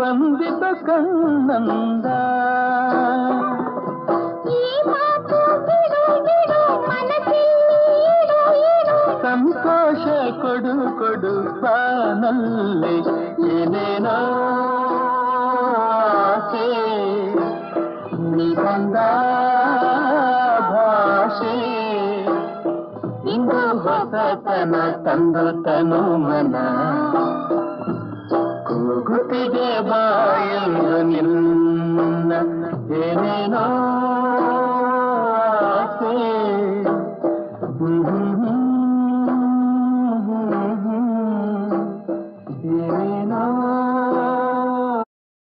ಬಂದಿದ್ದ ಕಣ್ಣಂದ ಸಂತೋಷ ಕೊಡು ಕೊಡು ಬಾನಲ್ಲಿ ಏನೇನೋ ಆಸೆ ನೀ ಬಂದ ಭಾಷೆ ಇಂದು ಹೊಸತನ ತಂದು ತನು ಮನ ಕೂಗುತ್ತಿಗೆ ಬಾಯಂದು ನಿನ್ನ ಏನೇನೋ